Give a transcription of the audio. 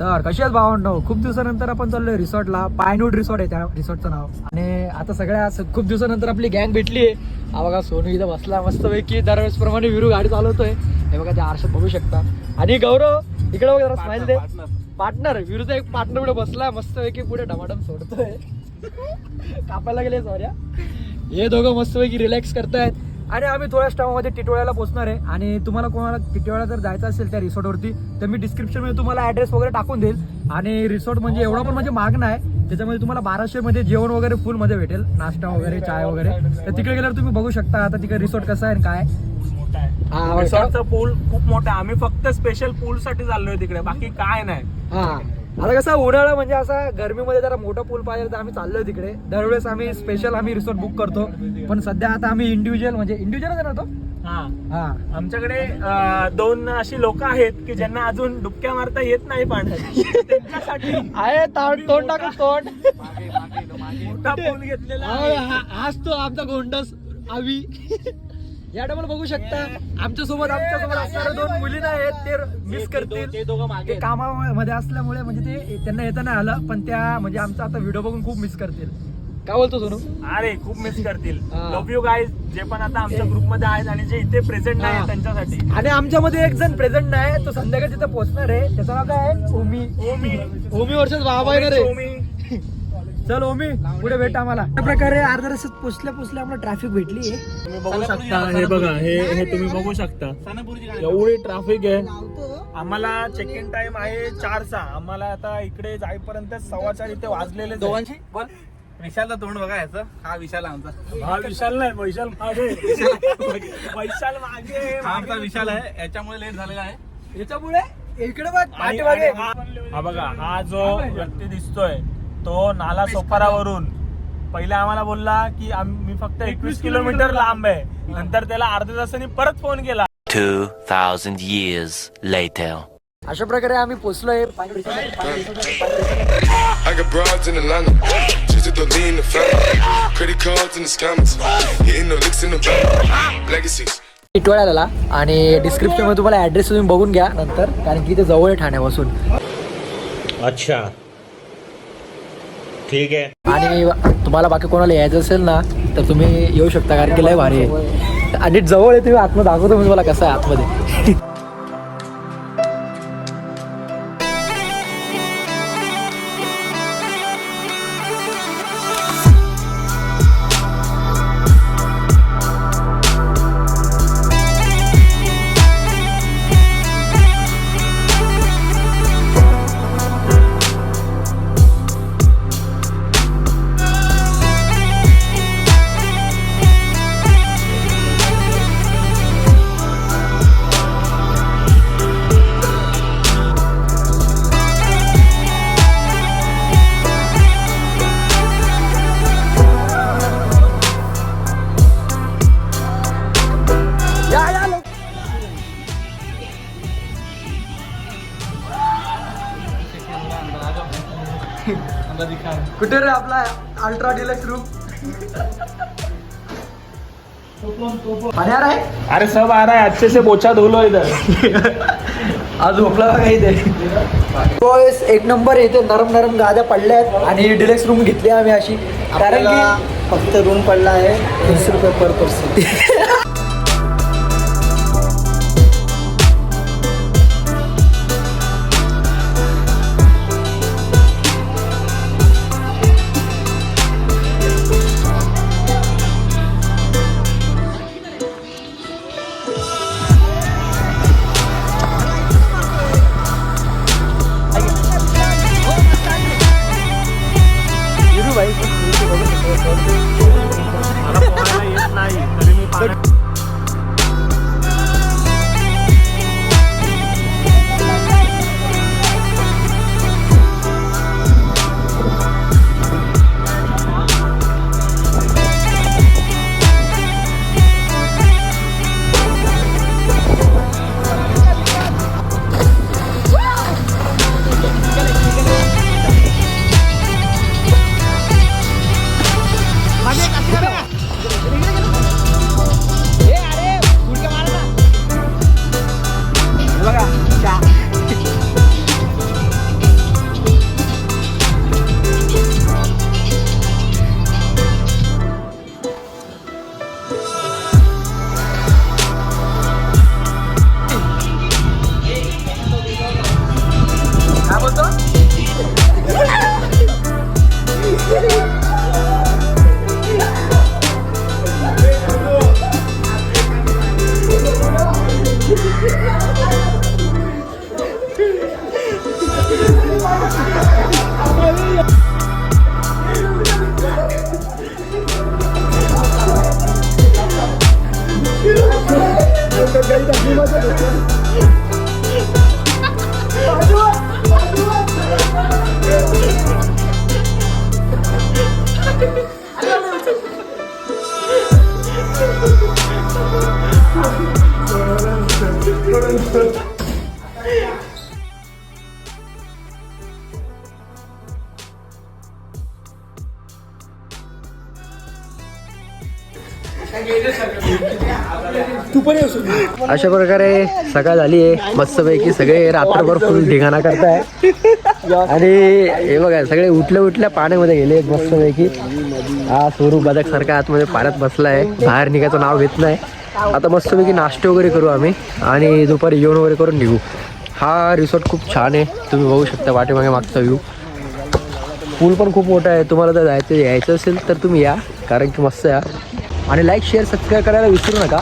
तर कशी आहेत भावांनो, खूप दिवसानंतर आपण चाललोय रिसॉर्टला. पायनवूड रिसॉर्ट आहे त्या रिसॉर्टचं नाव. आणि आता सगळ्या खूप दिवसानंतर आपली गँग भेटली आहे. हा बघा सोनू इथं बसला मस्तपैकी, दरवेळेस प्रमाणे विरू गाडी चालवतोय. हे बघा त्या आरशात बघू शकता. आणि गौरव इकडे बघा, जरा स्माइल दे. पार्टनर विरूचा एक पार्टनर पुढे बसला मस्तपैकी, पुढे डमाडम सोडतोय. कापायला गेले सॉर्या. हे दोघं मस्तपैकी रिलॅक्स करतायत. आणि आम्ही थोड्या स्टाफमध्ये टिटवाळ्याला पोहोचणार आहे. आणि तुम्हाला कोणाला टिटवाळा जर जायचं असेल त्या रिसॉर्टवरती, तर मी डिस्क्रिप्शनमध्ये तुम्हाला ॲड्रेस वगैरे टाकून देईल. आणि रिसॉर्ट म्हणजे एवढा पण म्हणजे महाग नाही, त्याच्यामध्ये तुम्हाला 1200 मध्ये जेवण वगैरे फुल मध्ये भेटेल, नाश्ता वगैरे चाय वगैरे. तर तिकडे गेल्यावर तुम्ही बघू शकता आता तिकडे रिसॉर्ट कसं आहे आणि काय. रिसॉर्टचा पूल खूप मोठा. आम्ही फक्त स्पेशल पूल साठी चाललोय तिकडे, बाकी काय नाही. हा आता कसं उन्हाळा म्हणजे असा गरमीमध्ये जरा मोठा पूल पाहिजे, तर आम्ही चाललोय तिकडे. दरवेळेस आम्ही स्पेशल रिसॉर्ट बुक करतो, पण सध्या आता आम्ही इंडिव्हिज्युअल म्हणजे इंडिव्हिज्युअलच राहतो. हा आमच्याकडे 2 अशी लोक आहेत की ज्यांना अजून डुबक्या मारता येत नाही पाण्यात. त्यांच्यासाठी आहे तोंड टाका तोंड. मोठा पूल घेतलेला आहे. हाच तो आमचा गोंडस आवी. या टायमाला बघू शकता आमच्यासोबत असणाऱ्या 2 मुली आहेत, ते मिस करतील. ते कामामध्ये असल्यामुळे म्हणजे ते त्यांना येता नाही आलं, पण त्या म्हणजे आमचा आता व्हिडिओ बघून खूप मिस करतील. काय बोलतो सोनू? अरे खूप मिस करतील. लव्ह यू गाईज, जे पण आता आमच्या ग्रुपमध्ये आहेत आणि जे इथे प्रेझेंट नाही त्यांच्यासाठी. आणि आमच्यामध्ये एक जण प्रेझेंट नाही, तो संध्याकाळी तिथे पोहोचणार आहे. त्याचं नाव काय आहे? ओमी वर्षात बाबा आहे रे. चल ओमी, पुढे भेट आम्हाला. अशा प्रकारे अर्ध्या रस्त्यात पोचल्या आम्हाला ट्रॅफिक भेटली. तुम्ही बघू शकता, हे बघा, हे तुम्ही बघू शकता एवढी ट्रॅफिक आहे. आम्हाला चेक इन टाइम आहे 4चा. आम्हाला आता इकडे जाईपर्यंत 4:15 इथे वाजलेले. दोघांची विशालचा तोंड बघा याचं. हा विशाल आमचा. हा विशाल नाही, वैशाल मागे. वैशाल मागे. हा आमचा विशाल आहे, याच्यामुळे लेट झालेला आहे. याच्यामुळे इकडे बघ आणि हा बघा, हा जो व्यक्ती दिसतोय तो नाला सोपारावरून पहिले आम्हाला बोलला की मी फक्त 21 किलोमीटर लांब आहे. नंतर त्याला अर्ध्या तासाने परत फोन केला. 2000 years later. अशा प्रकारे आम्ही पोहोचलोय. I got broads in Atlanta, just to lean the family, credit cards and the scammers, hitting the licks in the bank, legacies. टिटवाळ्याला. आणि डिस्क्रिप्शन मध्ये तुम्हाला ऍड्रेस तुम्ही बघून घ्या नंतर, कारण की ते जवळ आहे ठाण्यापासून. अच्छा ठीक आहे. आणि तुम्हाला बाकी कोणाला यायचं असेल ना, तर तुम्ही येऊ शकता, कारण की लय भारी आहे आणि जवळ आहे. तुम्ही आतमध्ये दाखवतो मी तुम्हाला कसं आहे आतमध्ये. कुठे रे आपला अल्ट्रा डिलक्स रूम? आहे. अरे सब आ रहा है, अच्छे से पोछा धो लो इधर. आज झोपला बघा इथे. एक नंबर इथे नरम गाद्या पडल्या आहेत. आणि डिलक्स रूम घेतली आम्ही अशी, कारण की फक्त रूम पडला आहे 30 रुपये पर पर्सन. मला पोहायला येत नाही, तरी मी अशा प्रकारे सकाळ झाली आहे मस्तपैकी. सगळे रात्रभर फुल ढिगाणा करताय आणि हे बघा सगळे उठल्या पाण्यामध्ये गेले मस्तपैकी. हा स्वरूप बदक सारखा आतमध्ये पाण्यात बसलाय, बाहेर निघायचं नाव घेत नाही. आता मस्तपैकी नाश्ते वगैरे करू आम्ही आणि दुपारी जेवण वगैरे करून निघू. हा रिसॉर्ट खूप छान आहे, तुम्ही बघू शकता पाठीमागे मागचा व्ह्यू. पूल पण खूप मोठा आहे, तुम्हाला जर यायचं असेल तर तुम्ही या, कारण की मस्त आहे. आणि लाईक शेअर सबस्क्राईब करायला विसरू नका.